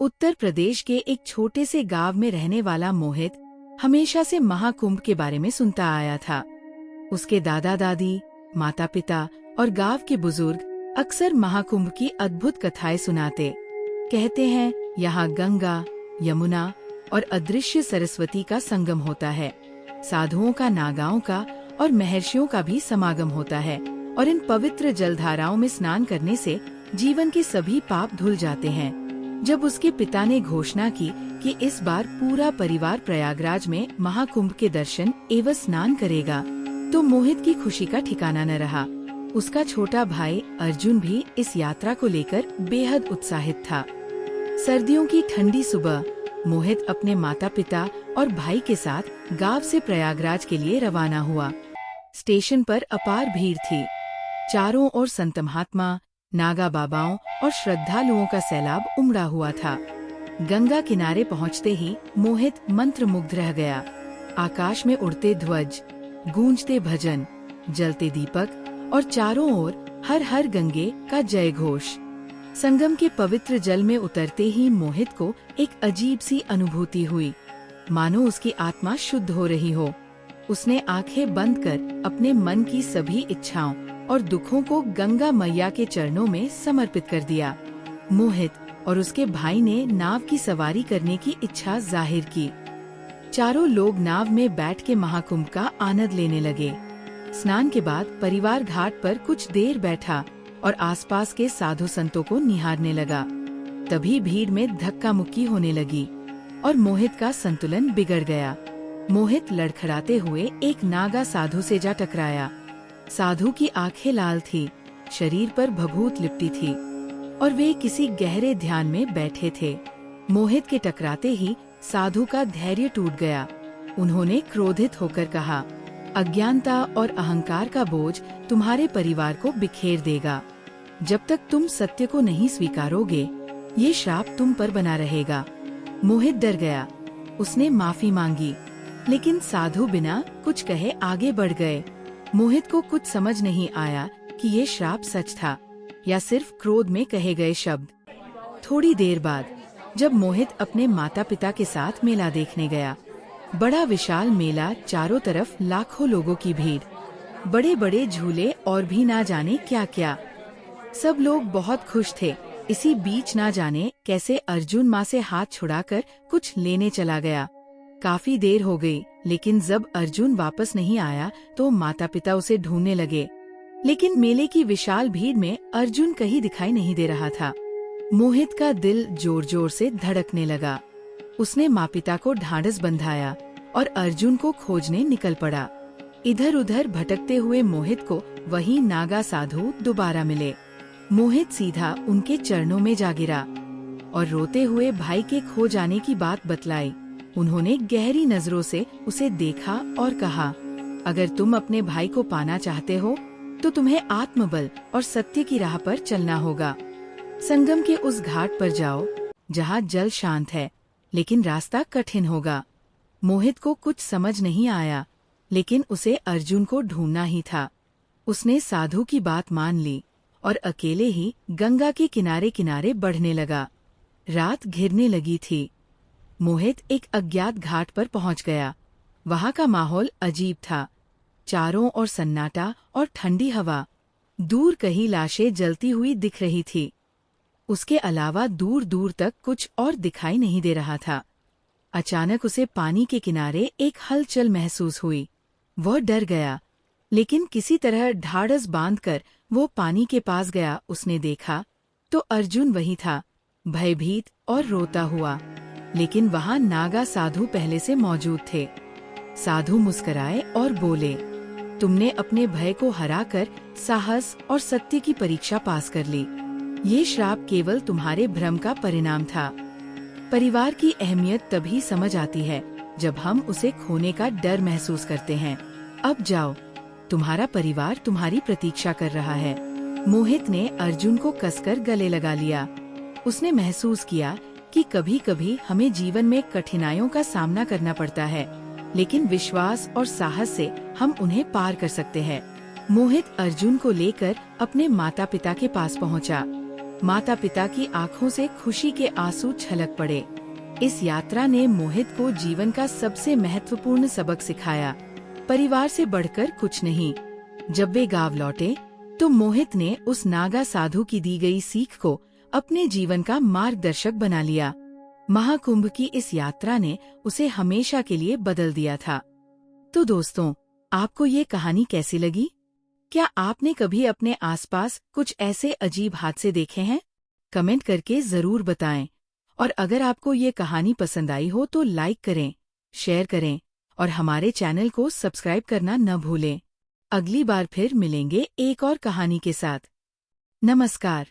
उत्तर प्रदेश के एक छोटे से गांव में रहने वाला मोहित हमेशा से महाकुंभ के बारे में सुनता आया था। उसके दादा दादी, माता पिता और गांव के बुजुर्ग अक्सर महाकुंभ की अद्भुत कथाएं सुनाते। कहते हैं यहाँ गंगा, यमुना और अदृश्य सरस्वती का संगम होता है। साधुओं का, नागाओं का और महर्षियों का भी समागम होता है और इन पवित्र जलधाराओं में स्नान करने से जीवन के सभी पाप धुल जाते हैं। जब उसके पिता ने घोषणा की कि इस बार पूरा परिवार प्रयागराज में महाकुंभ के दर्शन एवं स्नान करेगा, तो मोहित की खुशी का ठिकाना न रहा। उसका छोटा भाई अर्जुन भी इस यात्रा को लेकर बेहद उत्साहित था। सर्दियों की ठंडी सुबह मोहित अपने माता पिता और भाई के साथ गांव से प्रयागराज के लिए रवाना हुआ। स्टेशन पर अपार भीड़ थी। चारों ओर संत महात्मा, नागा बाबाओं और श्रद्धालुओं का सैलाब उमड़ा हुआ था। गंगा किनारे पहुंचते ही मोहित मंत्रमुग्ध रह गया। आकाश में उड़ते ध्वज, गूंजते भजन, जलते दीपक और चारों ओर हर हर गंगे का जय घोष। संगम के पवित्र जल में उतरते ही मोहित को एक अजीब सी अनुभूति हुई, मानो उसकी आत्मा शुद्ध हो रही हो। उसने आंखें बंद कर अपने मन की सभी इच्छाओं और दुखों को गंगा मैया के चरणों में समर्पित कर दिया। मोहित और उसके भाई ने नाव की सवारी करने की इच्छा जाहिर की। चारों लोग नाव में बैठ के महाकुंभ का आनंद लेने लगे। स्नान के बाद परिवार घाट पर कुछ देर बैठा और आसपास के साधु संतों को निहारने लगा। तभी भीड़ में धक्का मुक्की होने लगी और मोहित का संतुलन बिगड़ गया। मोहित लड़खड़ाते हुए एक नागा साधु से जा टकराया। साधु की आंखें लाल थी, शरीर पर भभूत लिपटी थी और वे किसी गहरे ध्यान में बैठे थे। मोहित के टकराते ही साधु का धैर्य टूट गया। उन्होंने क्रोधित होकर कहा, अज्ञानता और अहंकार का बोझ तुम्हारे परिवार को बिखेर देगा। जब तक तुम सत्य को नहीं स्वीकारोगे, ये श्राप तुम पर बना रहेगा। मोहित डर गया। उसने माफी मांगी, लेकिन साधु बिना कुछ कहे आगे बढ़ गए। मोहित को कुछ समझ नहीं आया कि ये श्राप सच था या सिर्फ क्रोध में कहे गए शब्द। थोड़ी देर बाद जब मोहित अपने माता पिता के साथ मेला देखने गया, बड़ा विशाल मेला, चारों तरफ लाखों लोगों की भीड़, बड़े बड़े झूले और भी ना जाने क्या क्या। सब लोग बहुत खुश थे। इसी बीच ना जाने कैसे अर्जुन माँ से हाथ छुड़ाकर कुछ लेने चला गया। काफी देर हो गई, लेकिन जब अर्जुन वापस नहीं आया तो माता पिता उसे ढूंढने लगे, लेकिन मेले की विशाल भीड़ में अर्जुन कहीं दिखाई नहीं दे रहा था। मोहित का दिल जोर जोर से धड़कने लगा। उसने माँ पिता को ढांढस बंधाया और अर्जुन को खोजने निकल पड़ा। इधर उधर भटकते हुए मोहित को वही नागा साधु दोबारा मिले। मोहित सीधा उनके चरणों में जा गिरा और रोते हुए भाई के खो जाने की बात बतलाई। उन्होंने गहरी नजरों से उसे देखा और कहा, अगर तुम अपने भाई को पाना चाहते हो तो तुम्हें आत्मबल और सत्य की राह पर चलना होगा। संगम के उस घाट पर जाओ जहाँ जल शांत है, लेकिन रास्ता कठिन होगा। मोहित को कुछ समझ नहीं आया, लेकिन उसे अर्जुन को ढूंढना ही था। उसने साधु की बात मान ली और अकेले ही गंगा के किनारे किनारे बढ़ने लगा। रात घिरने लगी थी। मोहित एक अज्ञात घाट पर पहुंच गया। वहां का माहौल अजीब था। चारों ओर सन्नाटा और ठंडी हवा। दूर कहीं लाशें जलती हुई दिख रही थी। उसके अलावा दूर दूर तक कुछ और दिखाई नहीं दे रहा था। अचानक उसे पानी के किनारे एक हलचल महसूस हुई। वह डर गया, लेकिन किसी तरह ढाढ़स बांधकर वो पानी के पास गया। उसने देखा तो अर्जुन वही था, भयभीत और रोता हुआ, लेकिन वहाँ नागा साधु पहले से मौजूद थे। साधु मुस्कुराए और बोले, तुमने अपने भय को हराकर साहस और सत्य की परीक्षा पास कर ली। ये श्राप केवल तुम्हारे भ्रम का परिणाम था। परिवार की अहमियत तभी समझ आती है जब हम उसे खोने का डर महसूस करते हैं। अब जाओ, तुम्हारा परिवार तुम्हारी प्रतीक्षा कर रहा है। मोहित ने अर्जुन को कसकर गले लगा लिया। उसने महसूस किया कि कभी कभी हमें जीवन में कठिनाइयों का सामना करना पड़ता है, लेकिन विश्वास और साहस से हम उन्हें पार कर सकते हैं। मोहित अर्जुन को लेकर अपने माता पिता के पास पहुंचा। माता पिता की आंखों से खुशी के आंसू छलक पड़े। इस यात्रा ने मोहित को जीवन का सबसे महत्वपूर्ण सबक सिखाया, परिवार से बढ़कर कुछ नहीं। जब वे गांव लौटे तो मोहित ने उस नागा साधु की दी गई सीख को अपने जीवन का मार्गदर्शक बना लिया। महाकुंभ की इस यात्रा ने उसे हमेशा के लिए बदल दिया था। तो दोस्तों, आपको ये कहानी कैसी लगी? क्या आपने कभी अपने आसपास कुछ ऐसे अजीब हादसे देखे हैं? कमेंट करके जरूर बताएं। और अगर आपको ये कहानी पसंद आई हो तो लाइक करें, शेयर करें और हमारे चैनल को सब्सक्राइब करना न भूलें। अगली बार फिर मिलेंगे एक और कहानी के साथ। नमस्कार।